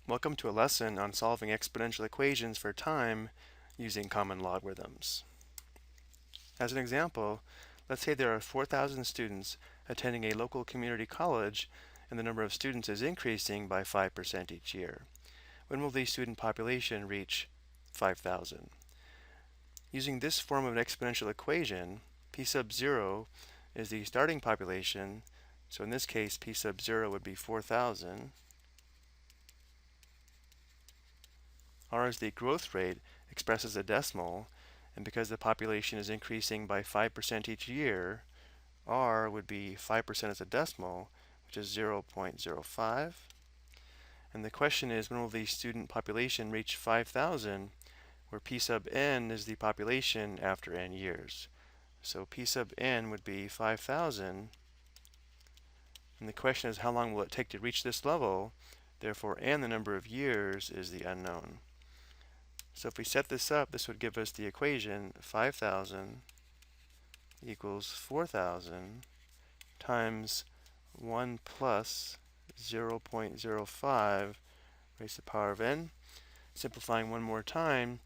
Welcome to a lesson on solving exponential equations for time using common logarithms. As an example, let's say there are 4,000 students attending a local community college and the number of students is increasing by 5% each year. When will the student population reach 5,000? Using this form of an exponential equation, p sub 0 is the starting population, so in this case p sub 0 would be 4,000. R is the growth rate expressed as a decimal, and because the population is increasing by 5% each year, R would be 5% as a decimal, which is 0.05. And the question is, when will the student population reach 5,000, where P sub n is the population after n years. So P sub n would be 5,000, and the question is, how long will it take to reach this level? Therefore, n, the number of years, is the unknown. So if we set this up, this would give us the equation 5,000 equals 4,000 times 1 plus 0.05 raised to the power of n. Simplifying one more time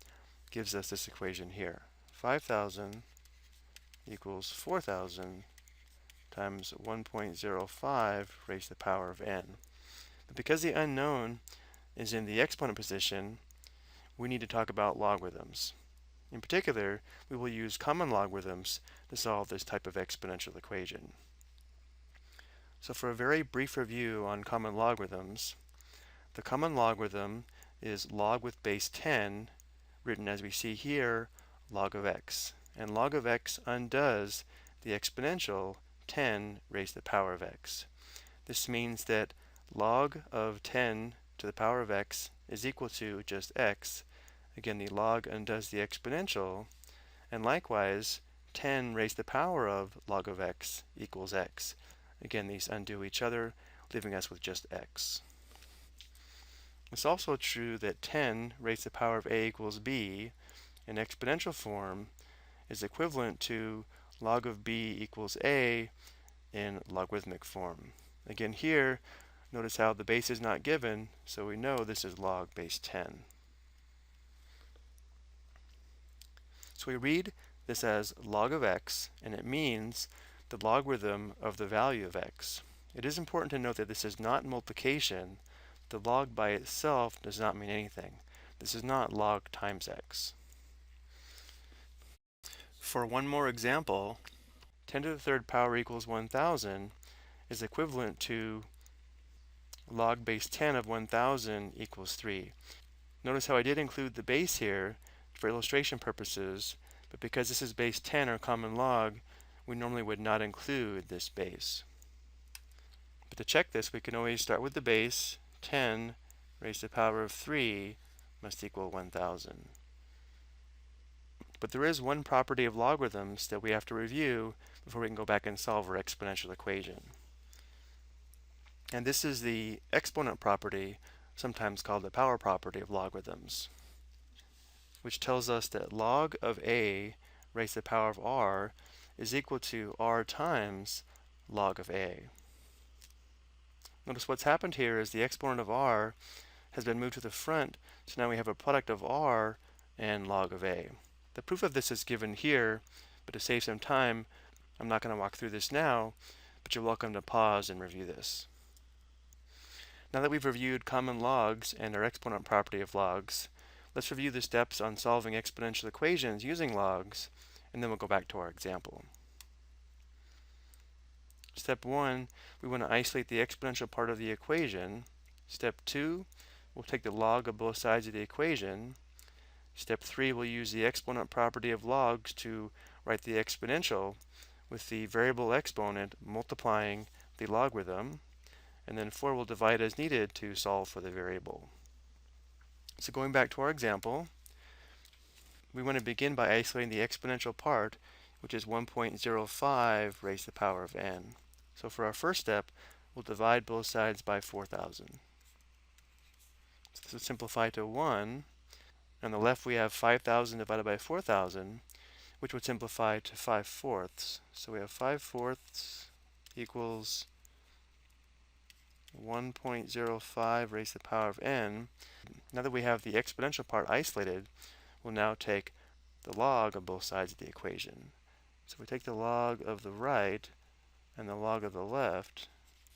gives us this equation here. 5,000 equals 4,000 times 1.05 raised to the power of n. But because the unknown is in the exponent position, we need to talk about logarithms. In particular, we will use common logarithms to solve this type of exponential equation. So for a very brief review on common logarithms, the common logarithm is log with base 10, written as we see here, log of x. And log of x undoes the exponential 10 raised to the power of x. This means that log of 10 to the power of x is equal to just x. Again, the log undoes the exponential, and likewise, 10 raised to the power of log of x equals x. Again, these undo each other, leaving us with just x. It's also true that 10 raised to the power of a equals b in exponential form is equivalent to log of b equals a in logarithmic form. Again, here, notice how the base is not given, so we know this is log base 10. So we read this as log of x, and it means the logarithm of the value of x. It is important to note that this is not multiplication. The log by itself does not mean anything. This is not log times x. For one more example, 10 to the third power equals 1,000 is equivalent to log base 10 of 1,000 equals 3. Notice how I did include the base here for illustration purposes, but because this is base 10 or common log, we normally would not include this base. But to check this, we can always start with the base. 10 raised to the power of 3 must equal 1,000. But there is one property of logarithms that we have to review before we can go back and solve our exponential equation. And this is the exponent property, sometimes called the power property of logarithms, which tells us that log of a raised to the power of r is equal to r times log of a. Notice what's happened here is the exponent of r has been moved to the front, so now we have a product of r and log of a. The proof of this is given here, but to save some time, I'm not going to walk through this now, but you're welcome to pause and review this. Now that we've reviewed common logs and our exponent property of logs, let's review the steps on solving exponential equations using logs, and then we'll go back to our example. Step 1, we want to isolate the exponential part of the equation. Step 2, we'll take the log of both sides of the equation. Step 3, we'll use the exponent property of logs to write the exponential with the variable exponent multiplying the logarithm. And then 4, we'll divide as needed to solve for the variable. So going back to our example, we want to begin by isolating the exponential part, which is 1.05 raised to the power of n. So for our first step, we'll divide both sides by 4,000. So this will simplify to 1. On the left, we have 5,000 divided by 4,000, which would simplify to 5/4. So we have 5/4 equals 1.05 raised to the power of n. Now that we have the exponential part isolated, we'll now take the log of both sides of the equation. So we take the log of the right and the log of the left.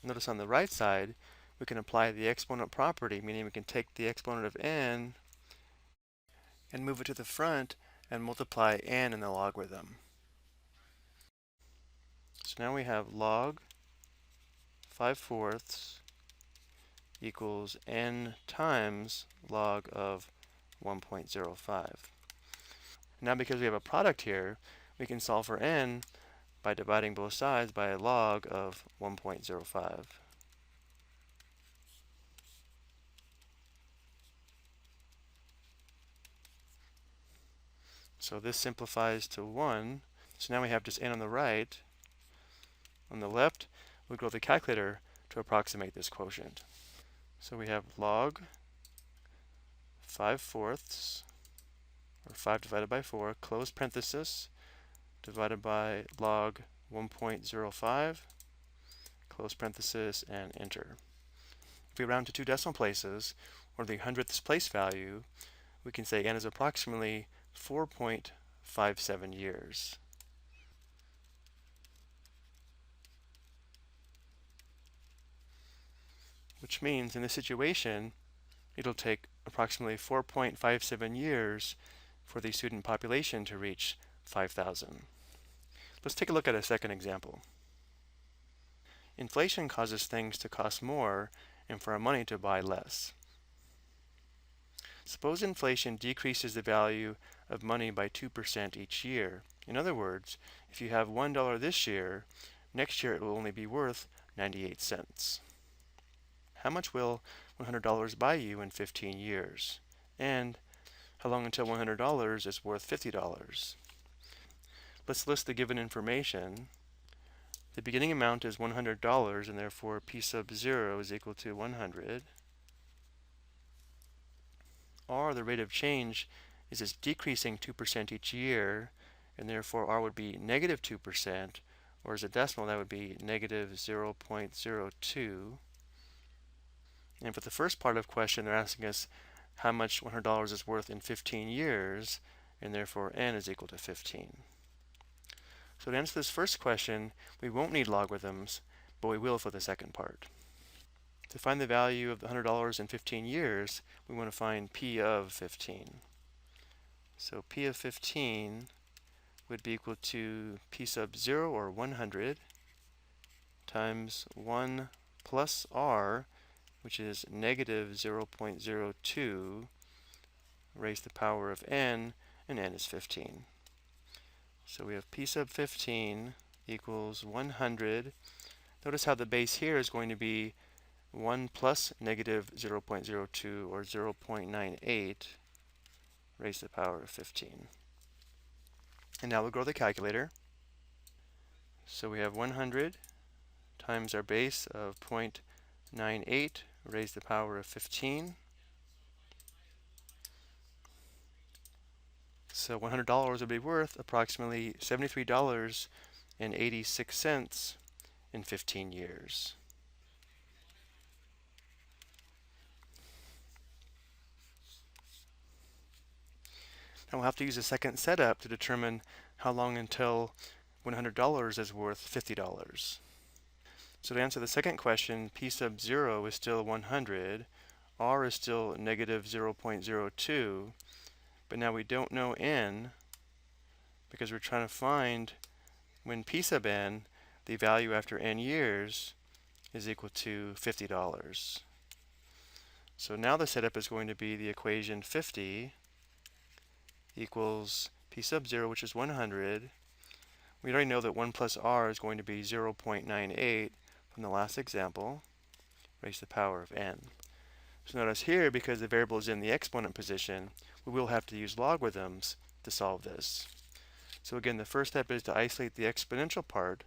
Notice on the right side, we can apply the exponent property, meaning we can take the exponent of n and move it to the front and multiply n in the logarithm. So now we have log 5/4 equals n times log of 1.05. Now because we have a product here, we can solve for n by dividing both sides by a log of 1.05. So this simplifies to 1. So now we have just n on the right. On the left, we'll go to the calculator to approximate this quotient. So we have log 5/4, or 5 divided by 4, close parenthesis, divided by log 1.05, close parenthesis, and enter. If we round to 2 decimal places, or the hundredths place value, we can say n is approximately 4.57 years. Which means in this situation, it'll take approximately 4.57 years for the student population to reach 5,000. Let's take a look at a second example. Inflation causes things to cost more and for our money to buy less. Suppose inflation decreases the value of money by 2% each year. In other words, if you have $1 this year, next year it will only be worth 98 cents. How much will $100 buy you in 15 years? And how long until $100 is worth $50? Let's list the given information. The beginning amount is $100, and therefore P sub 0 is equal to 100. R, the rate of change, is it's decreasing 2% each year, and therefore R would be negative 2%, or as a decimal, that would be negative 0.02. And for the first part of the question, they're asking us how much $100 is worth in 15 years, and therefore n is equal to 15. So to answer this first question, we won't need logarithms, but we will for the second part. To find the value of the $100 in 15 years, we want to find P of 15. So P of 15 would be equal to P sub 0, or 100, times 1 plus R, which is negative 0.02 raised to the power of n, and n is 15. So we have P sub 15 equals 100. Notice how the base here is going to be 1 plus negative 0.02, or 0.98 raised to the power of 15. And now we'll go to the calculator. So we have 100 times our base of 0.98 raised to the power of 15. So $100 would be worth approximately $73.86 in 15 years. Now we'll have to use a second setup to determine how long until $100 is worth $50. So to answer the second question, P sub 0 is still 100, R is still negative 0.02, but now we don't know n because we're trying to find when P sub n, the value after n years, is equal to $50. So now the setup is going to be the equation 50 equals P sub 0, which is 100. We already know that 1 plus R is going to be 0.98 from the last example, raised to the power of n. So notice here, because the variable is in the exponent position, we will have to use logarithms to solve this. So again, the first step is to isolate the exponential part.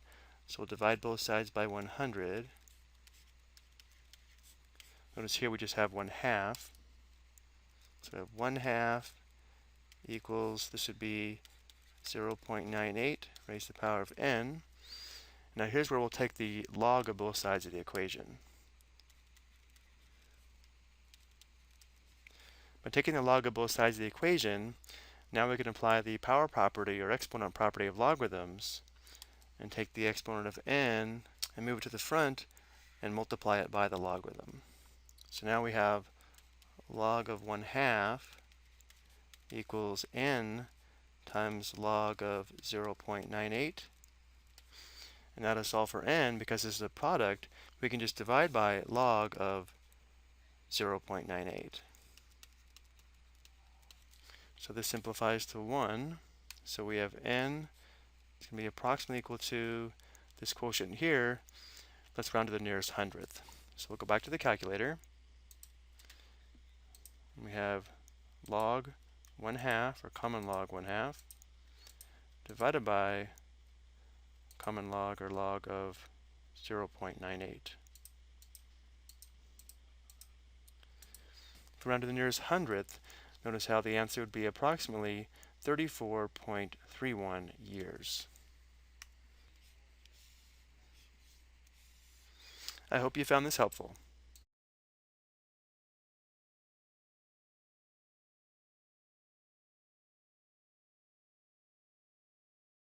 So we'll divide both sides by 100. Notice here we just have 1/2. So we have 1/2 equals, this would be 0.98 raised to the power of n. Now here's where we'll take the log of both sides of the equation. By taking the log of both sides of the equation, now we can apply the power property or exponent property of logarithms and take the exponent of n and move it to the front and multiply it by the logarithm. So now we have log of 1/2 equals n times log of 0.98. And now to solve for n, because this is a product, we can just divide by log of 0.98. So this simplifies to 1. So we have n is going to be approximately equal to this quotient here. Let's round to the nearest hundredth. So we'll go back to the calculator. We have log 1/2, or common log 1/2, divided by common log, or log of 0.98. If we round to the nearest hundredth, notice how the answer would be approximately 34.31 years. I hope you found this helpful.